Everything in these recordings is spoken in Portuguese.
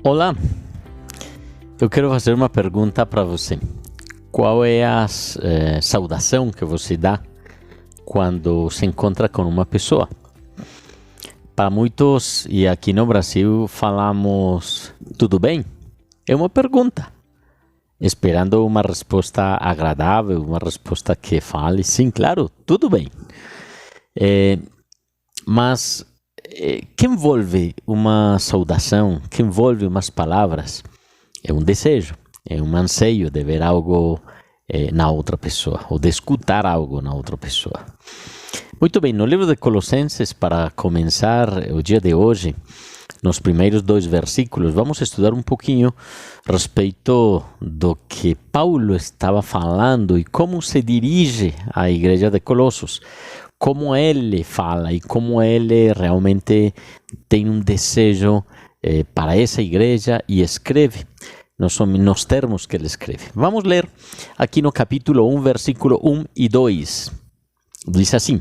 Olá, eu quero fazer uma pergunta para você. Qual é a saudação que você dá quando se encontra com uma pessoa? Para muitos, e aqui no Brasil, falamos tudo bem? É uma pergunta, esperando uma resposta agradável, uma resposta que fale, sim, claro, tudo bem. Mas que envolve uma saudação, que envolve umas palavras, é um desejo, é um anseio de ver algo na outra pessoa, ou de escutar algo na outra pessoa. Muito bem, no livro de Colossenses, para começar o dia de hoje, nos primeiros 2 versículos, vamos estudar um pouquinho a respeito do que Paulo estava falando e como se dirige à igreja de Colossos. Como ele fala e como ele realmente tem um desejo para essa igreja e escreve nos termos que ele escreve. Vamos ler aqui no capítulo 1, versículo 1 e 2. Diz assim: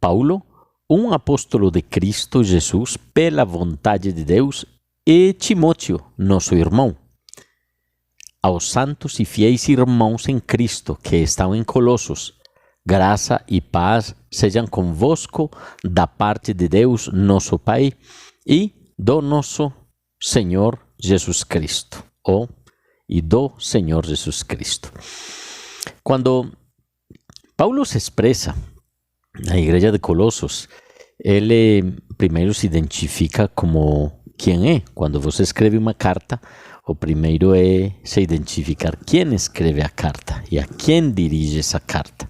Paulo, um apóstolo de Cristo Jesus, pela vontade de Deus, e Timóteo, nosso irmão, aos santos e fiéis irmãos em Cristo que estão em Colossos, graça e paz sejam convosco da parte de Deus, nosso Pai, e do nosso Senhor Jesus Cristo. E do Senhor Jesus Cristo. Quando Paulo se expressa na igreja de Colossos, ele primeiro se identifica como quem é. Quando você escreve uma carta, o primeiro é se identificar quem escreve a carta e a quem dirige essa carta.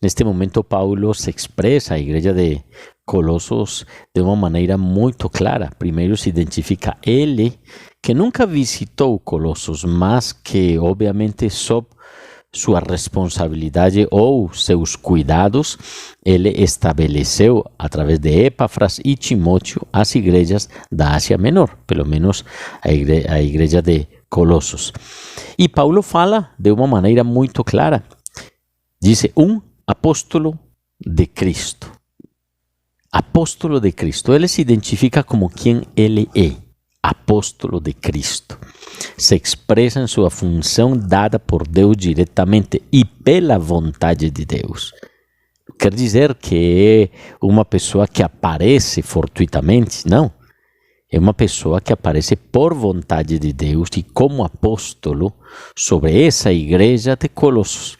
Neste momento, Paulo se expressa à igreja de Colossos de uma maneira muito clara. Primeiro se identifica ele, que nunca visitou Colossos, mas que, obviamente, sob sua responsabilidade ou seus cuidados, ele estabeleceu, através de Epáfras e Timóteo, as igrejas da Ásia Menor, pelo menos a igreja de Colossos. E Paulo fala de uma maneira muito clara. Diz apóstolo de Cristo. Apóstolo de Cristo. Ele se identifica como quem ele é. Apóstolo de Cristo. Se expressa em sua função dada por Deus diretamente e pela vontade de Deus. Quer dizer que é uma pessoa que aparece fortuitamente? Não. É uma pessoa que aparece por vontade de Deus e como apóstolo sobre essa igreja de Colossos.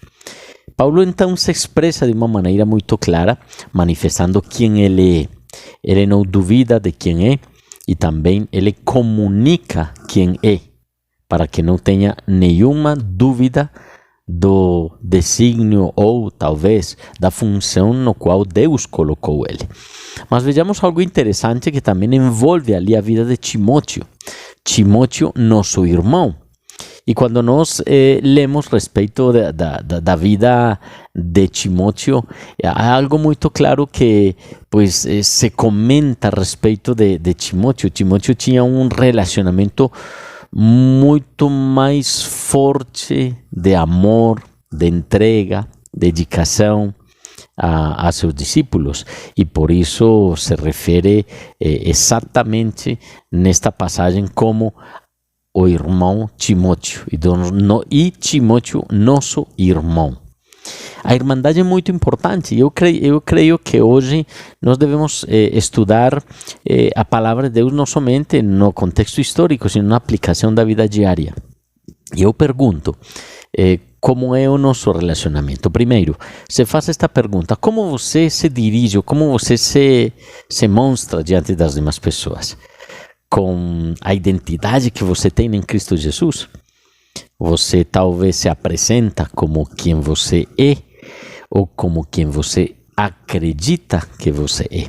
Paulo então se expressa de uma maneira muito clara, manifestando quem ele é. Ele não duvida de quem é e também ele comunica quem é, para que não tenha nenhuma dúvida do desígnio ou talvez da função no qual Deus colocou ele. Mas vejamos algo interessante que também envolve ali a vida de Timóteo. Timóteo, nosso irmão. E quando nós lemos respeito da vida de Timóteo, há algo muito claro que se comenta a respeito de Timóteo. Timóteo tinha um relacionamento muito mais forte de amor, de entrega, dedicação a seus discípulos. E por isso se refere exatamente nesta passagem como o irmão Timóteo, e Timóteo, nosso irmão. A irmandade é muito importante. Eu creio que hoje nós devemos estudar a palavra de Deus não somente no contexto histórico, sino na aplicação da vida diária. E eu pergunto, como é o nosso relacionamento? Primeiro, se faz esta pergunta: como você se dirige, como você se mostra diante das demais pessoas? Com a identidade que você tem em Cristo Jesus? Você talvez se apresenta como quem você é ou como quem você acredita que você é.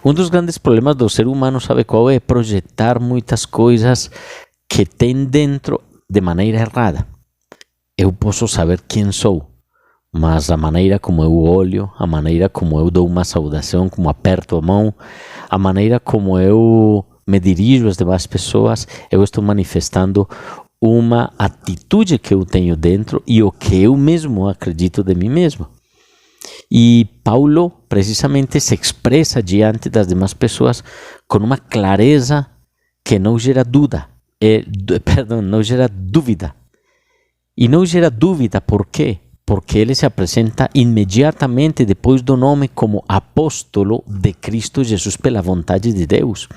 Um dos grandes problemas do ser humano, sabe qual é? Projetar muitas coisas que tem dentro de maneira errada. Eu posso saber quem sou, mas a maneira como eu olho, a maneira como eu dou uma saudação, como aperto a mão, a maneira como eu me dirijo às demais pessoas, eu estou manifestando uma atitude que eu tenho dentro e o que eu mesmo acredito de mim mesmo. E Paulo precisamente se expressa diante das demais pessoas com uma clareza que não gera não gera dúvida. E não gera dúvida por quê? Porque ele se apresenta imediatamente depois do nome como apóstolo de Cristo Jesus pela vontade de Deus.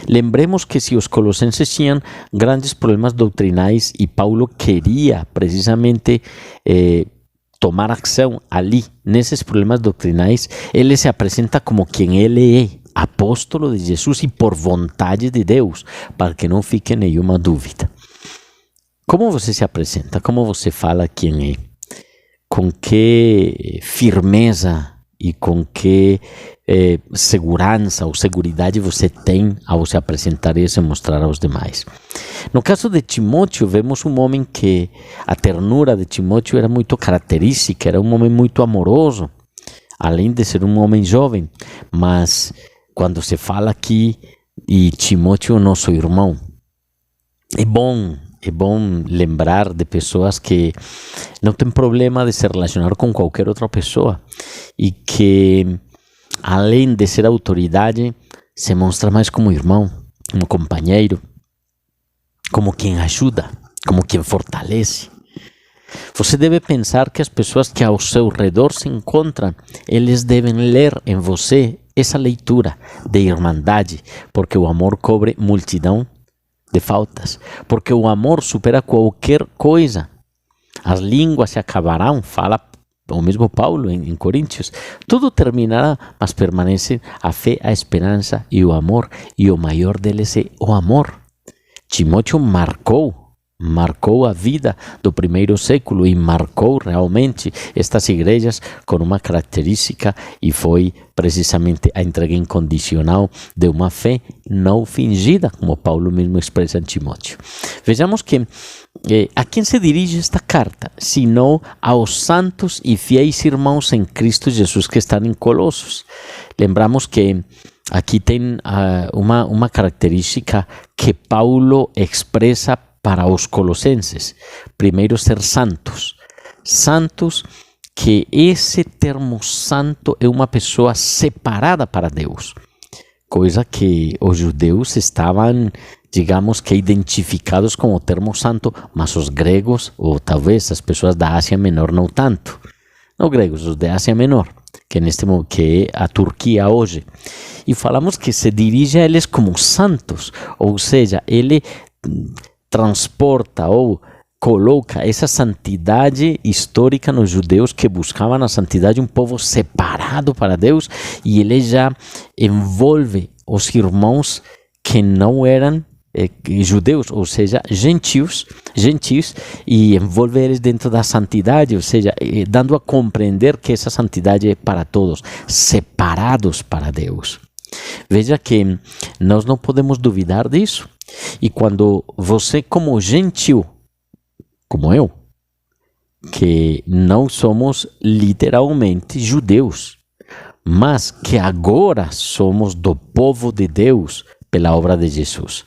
Lembremos que se os colossenses tinham grandes problemas doutrinais e Paulo queria precisamente tomar ação ali, nesses problemas doutrinais, ele se apresenta como quem ele é, apóstolo de Jesus e por vontade de Deus, para que não fique nenhuma dúvida. Como você se apresenta? Como você fala quem é? Com que firmeza e com que segurança ou seguridade você tem ao se apresentar e se mostrar aos demais? No caso de Timóteo, vemos um homem que a ternura de Timóteo era muito característica, era um homem muito amoroso, além de ser um homem jovem. Mas quando se fala aqui, e Timóteo, nosso irmão, é bom lembrar de pessoas que não tem problema de se relacionar com qualquer outra pessoa e que, além de ser autoridade, se mostra mais como irmão, como companheiro, como quem ajuda, como quem fortalece. Você deve pensar que as pessoas que ao seu redor se encontram, eles devem ler em você essa leitura de irmandade, porque o amor cobre multidão de faltas, porque o amor supera qualquer coisa. As línguas se acabarão, fala o mesmo Paulo em Coríntios. Tudo terminará, mas permanece a fé, a esperança e o amor, e o maior deles é o amor. Timóteo marcou a vida do primeiro século e marcou realmente estas igrejas com uma característica, e foi precisamente a entrega incondicional de uma fé não fingida, como Paulo mesmo expressa em Timóteo. Vejamos que a quem se dirige esta carta, senão aos santos e fiéis irmãos em Cristo Jesus que estão em Colossos. Lembramos que aqui tem uma característica que Paulo expressa para os colossenses. Primeiro, ser santos. Santos, que esse termo santo é uma pessoa separada para Deus. Coisa que os judeus estavam, digamos que, identificados com o termo santo, mas os gregos, ou talvez as pessoas da Ásia Menor, não tanto. Não gregos, os da Ásia Menor, que é a Turquia hoje. E falamos que se dirige a eles como santos, ou seja, ele transporta ou coloca essa santidade histórica nos judeus que buscavam a santidade, um povo separado para Deus, e ele já envolve os irmãos que não eram judeus, ou seja, gentios, e envolve eles dentro da santidade, ou seja, dando a compreender que essa santidade é para todos, separados para Deus. Veja que nós não podemos duvidar disso. E quando você, como gentil, como eu, que não somos literalmente judeus, mas que agora somos do povo de Deus pela obra de Jesus.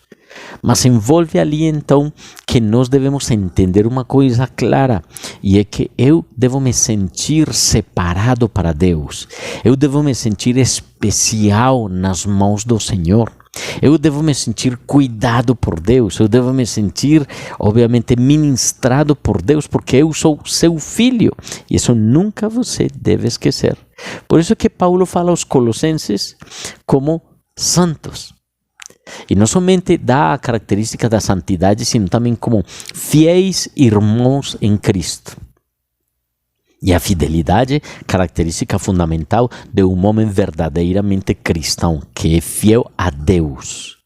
Mas envolve ali então que nós devemos entender uma coisa clara, e é que eu devo me sentir separado para Deus. Eu devo me sentir especial nas mãos do Senhor. Eu devo me sentir cuidado por Deus. Eu devo me sentir, obviamente, ministrado por Deus, porque eu sou seu filho. E isso nunca você deve esquecer. Por isso que Paulo fala aos colossenses como santos. E não somente dá a característica da santidade, sino também como fiéis irmãos em Cristo. E a fidelidade, característica fundamental de um homem verdadeiramente cristão, que é fiel a Deus.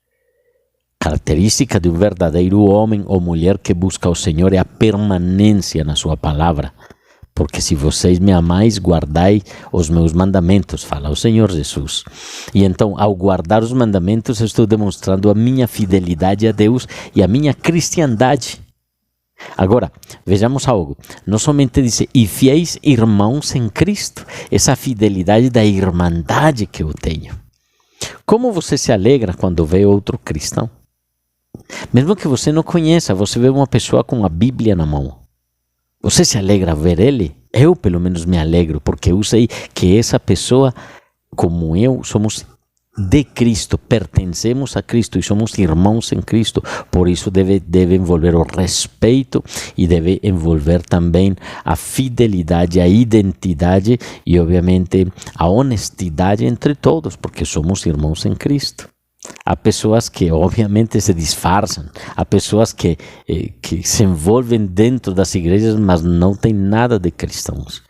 Característica de um verdadeiro homem ou mulher que busca o Senhor é a permanência na sua palavra. Porque se vocês me amais, guardai os meus mandamentos, fala o Senhor Jesus. E então, ao guardar os mandamentos, eu estou demonstrando a minha fidelidade a Deus e a minha cristiandade. Agora, vejamos algo. Não somente diz, e fiéis irmãos em Cristo, essa fidelidade da irmandade que eu tenho. Como você se alegra quando vê outro cristão? Mesmo que você não conheça, você vê uma pessoa com a Bíblia na mão. Você se alegra a ver ele? Eu, pelo menos, me alegro, porque eu sei que essa pessoa, como eu, somos de Cristo, pertencemos a Cristo e somos irmãos em Cristo. Por isso deve envolver o respeito e deve envolver também a fidelidade, a identidade e, obviamente, a honestidade entre todos, porque somos irmãos em Cristo. Há pessoas que, obviamente, se disfarçam. Há pessoas que se envolvem dentro das igrejas, mas não têm nada de cristãos.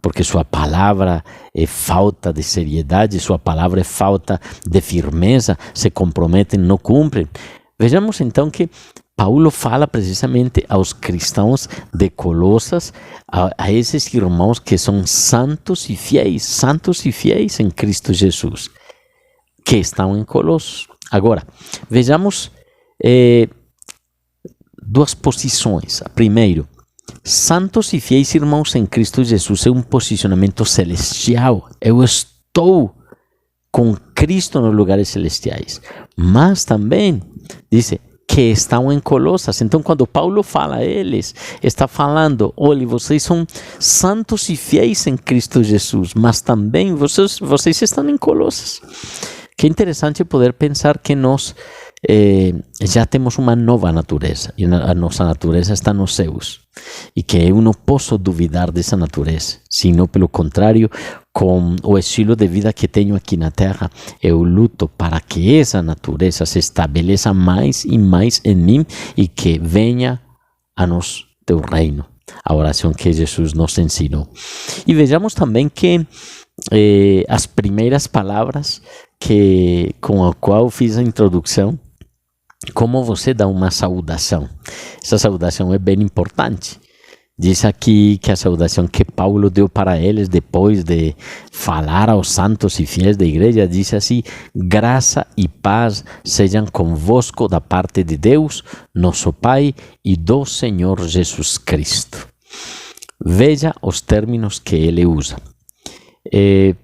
Porque sua palavra é falta de seriedade, sua palavra é falta de firmeza, se comprometem, não cumprem. Vejamos então que Paulo fala precisamente aos cristãos de Colossas, a esses irmãos que são santos e fiéis em Cristo Jesus, que estão em Colossos. Agora, vejamos duas posições. Primeiro, santos e fiéis irmãos em Cristo Jesus é um posicionamento celestial. Eu estou com Cristo nos lugares celestiais. Mas também, diz, que estão em Colossas. Então, quando Paulo fala a eles, está falando, olha, vocês são santos e fiéis em Cristo Jesus, mas também vocês estão em Colossas. Que interessante poder pensar que nós já temos uma nova natureza, e a nossa natureza está nos céus, e que eu não posso duvidar dessa natureza, sino pelo contrário, com o estilo de vida que tenho aqui na terra, eu luto para que essa natureza se estabeleça mais e mais em mim e que venha a nós teu reino, a oração que Jesus nos ensinou. E vejamos também que as primeiras palavras com a qual fiz a introdução, como você dá uma saudação. Essa saudação é bem importante. Diz aqui que a saudação que Paulo deu para eles depois de falar aos santos e fiéis da igreja, diz assim: graça e paz sejam convosco da parte de Deus, nosso Pai, e do Senhor Jesus Cristo. Veja os termos que ele usa.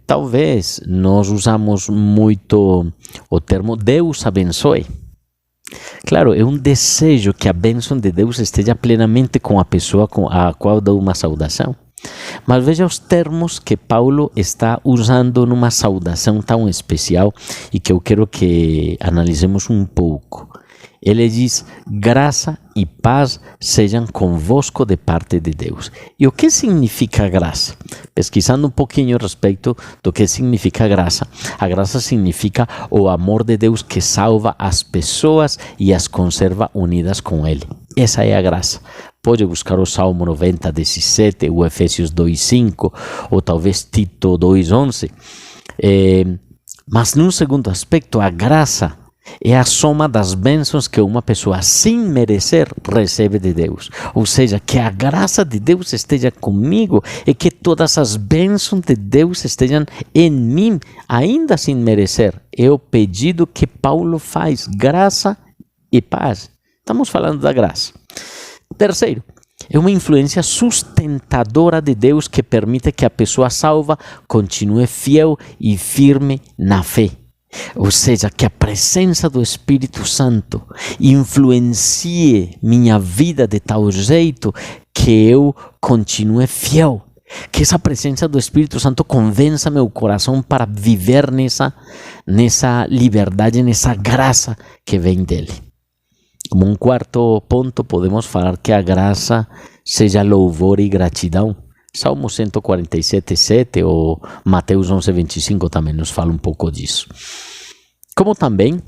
Talvez nós usamos muito o termo Deus abençoe. Claro, é um desejo que a bênção de Deus esteja plenamente com a pessoa com a qual dá uma saudação. Mas veja os termos que Paulo está usando numa saudação tão especial e que eu quero que analisemos um pouco. Ele diz, graça e paz sejam convosco de parte de Deus. E o que significa graça? Pesquisando um pouquinho a respeito do que significa graça. A graça significa o amor de Deus que salva as pessoas e as conserva unidas com Ele. Essa é a graça. Pode buscar o Salmo 90, 17, o Efésios 2, 5, ou talvez Tito 2, 11. Mas num segundo aspecto, a graça é a soma das bênçãos que uma pessoa, sem merecer, recebe de Deus. Ou seja, que a graça de Deus esteja comigo e que todas as bênçãos de Deus estejam em mim, ainda sem merecer. É o pedido que Paulo faz, graça e paz. Estamos falando da graça. Terceiro, é uma influência sustentadora de Deus que permite que a pessoa salva continue fiel e firme na fé. Ou seja, que a presença do Espírito Santo influencie minha vida de tal jeito que eu continue fiel. Que essa presença do Espírito Santo convença meu coração para viver nessa liberdade, nessa graça que vem dele. Como um quarto ponto, podemos falar que a graça seja louvor e gratidão. Salmo 147, 7 ou Mateus 11, 25 também nos fala um pouco disso. Como também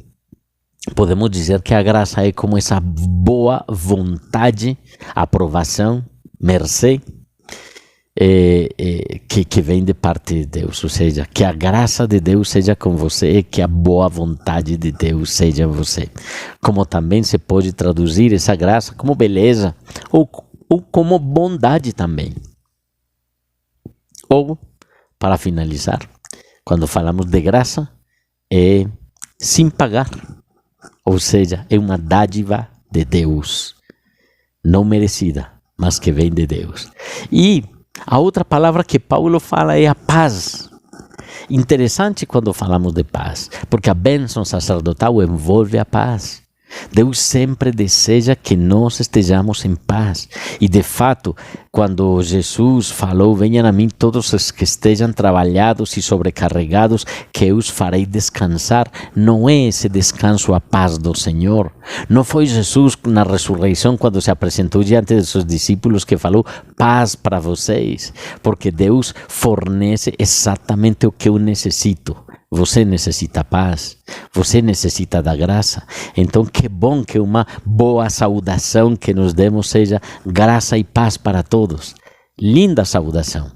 podemos dizer que a graça é como essa boa vontade, aprovação, mercê, que vem de parte de Deus. Ou seja, que a graça de Deus seja com você e que a boa vontade de Deus seja em você. Como também se pode traduzir essa graça como beleza ou como bondade também. Ou, para finalizar, quando falamos de graça, é sem pagar. Ou seja, é uma dádiva de Deus, não merecida, mas que vem de Deus. E a outra palavra que Paulo fala é a paz. Interessante quando falamos de paz, porque a bênção sacerdotal envolve a paz. Deus sempre deseja que nós estejamos em paz. E de fato, quando Jesus falou, venham a mim todos os que estejam trabalhados e sobrecarregados, que eu os farei descansar, não é esse descanso a paz do Senhor. Não foi Jesus na ressurreição, quando se apresentou diante de seus discípulos, que falou paz para vocês, porque Deus fornece exatamente o que eu necessito. Você necessita paz, você necessita da graça. Então que bom que uma boa saudação que nos demos seja graça e paz para todos. Linda saudação.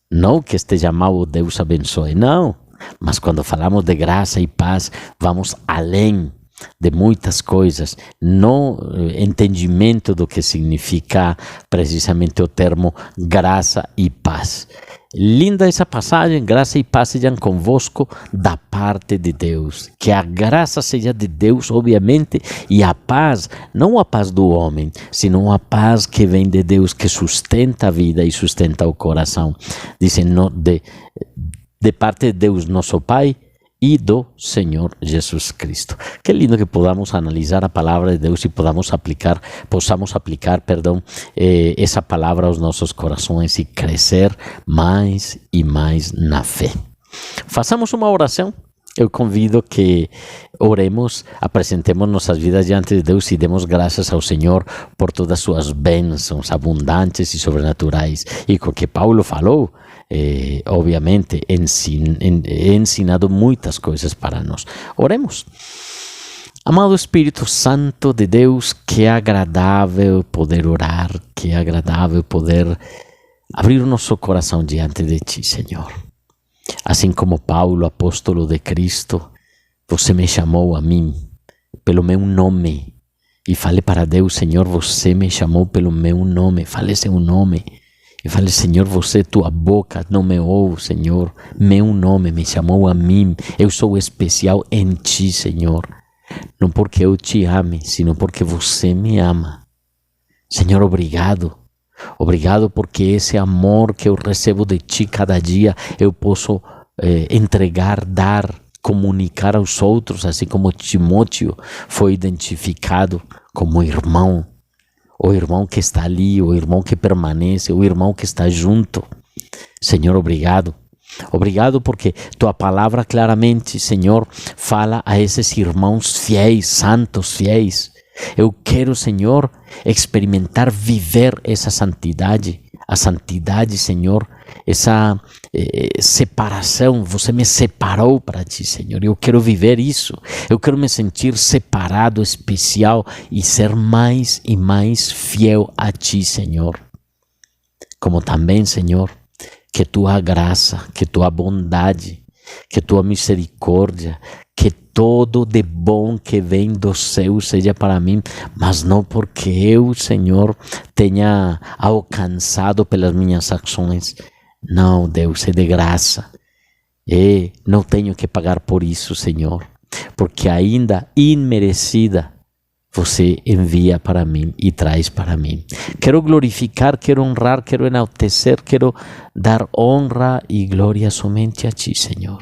Não que esteja mal o Deus abençoe, não. Mas quando falamos de graça e paz, vamos além de muitas coisas, no entendimento do que significa precisamente o termo graça e paz. Linda essa passagem, graça e paz sejam convosco da parte de Deus. Que a graça seja de Deus, obviamente, e a paz, não a paz do homem, sino a paz que vem de Deus, que sustenta a vida e sustenta o coração. Dizem de parte de Deus, nosso Pai, e do Senhor Jesus Cristo. Que lindo que podamos analisar a palavra de Deus e possamos aplicar essa palavra aos nossos corações e crescer mais e mais na fé. Façamos uma oração. Eu convido que oremos, apresentemos nossas vidas diante de Deus e demos graças ao Senhor por todas as suas bênçãos abundantes e sobrenaturais. E com o que Paulo falou, obviamente, ensinado muitas coisas para nós. Oremos. Amado Espírito Santo de Deus, que agradável poder orar, que agradável poder abrir o nosso coração diante de Ti, Senhor. Assim como Paulo, apóstolo de Cristo, você me chamou a mim pelo meu nome. E fale para Deus, Senhor, você me chamou pelo meu nome. Fale seu nome. E fale, Senhor, você, tua boca nomeou, Senhor, meu nome, me chamou a mim. Eu sou especial em Ti, Senhor. Não porque eu te ame, sino porque você me ama. Senhor, obrigado. Obrigado porque esse amor que eu recebo de Ti cada dia, eu posso entregar, dar, comunicar aos outros, assim como Timóteo foi identificado como irmão. O irmão que está ali, o irmão que permanece, o irmão que está junto. Senhor, obrigado. Obrigado porque Tua palavra claramente, Senhor, fala a esses irmãos fiéis, santos fiéis. Eu quero, Senhor, experimentar, viver essa santidade. A santidade, Senhor, essa separação. Você me separou para Ti, Senhor. Eu quero viver isso. Eu quero me sentir separado, especial e ser mais e mais fiel a Ti, Senhor. Como também, Senhor, que Tua graça, que Tua bondade, que Tua misericórdia, que todo de bom que vem do céu seja para mim, mas não porque eu, Senhor, tenha alcançado pelas minhas ações. Não, Deus, é de graça. E não tenho que pagar por isso, Senhor, porque ainda imerecida você envia para mim e traz para mim. Quero glorificar, quero honrar, quero enaltecer, quero dar honra e glória somente a Ti, Senhor.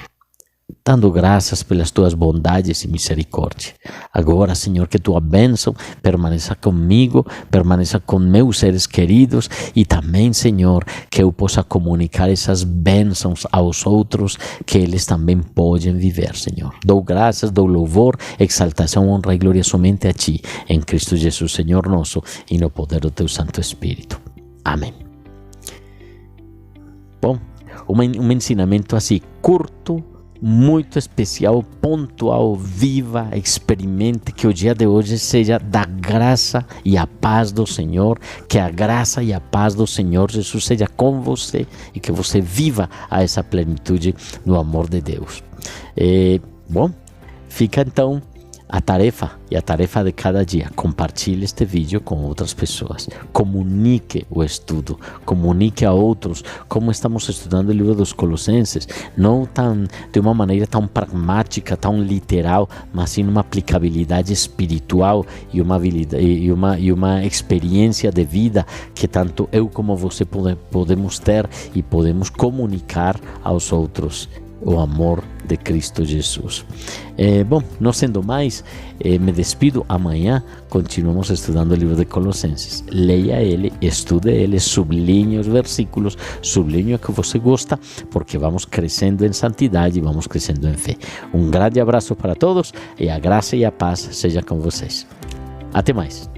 Dando graças pelas Tuas bondades e misericórdia. Agora, Senhor, que Tua bênção permaneça comigo, permaneça com meus seres queridos e também, Senhor, que eu possa comunicar essas bênçãos aos outros, que eles também podem viver, Senhor. Dou graças, dou louvor, exaltação, honra e glória somente a Ti, em Cristo Jesus, Senhor nosso, e no poder do Teu Santo Espírito. Amém. Bom, um ensinamento assim curto, muito especial, pontual, viva, experimente, que o dia de hoje seja da graça e a paz do Senhor, que a graça e a paz do Senhor Jesus seja com você e que você viva a essa plenitude no amor de Deus. Bom, fica então a tarefa de cada dia. Compartilhe este vídeo com outras pessoas. Comunique o estudo. Comunique a outros como estamos estudando o livro dos Colossenses. Não de uma maneira tão pragmática, tão literal, mas sim uma aplicabilidade espiritual e uma experiência de vida que tanto eu como você podemos ter e podemos comunicar aos outros o amor de Cristo Jesus. Bom, não sendo mais, me despido. Amanhã continuamos estudando o livro de Colossenses. Leia ele, estude ele, sublinhe os versículos, sublinhe o que você gosta, porque vamos crescendo em santidade, vamos crescendo em fé. Um grande abraço para todos e a graça e a paz seja com vocês. Até mais.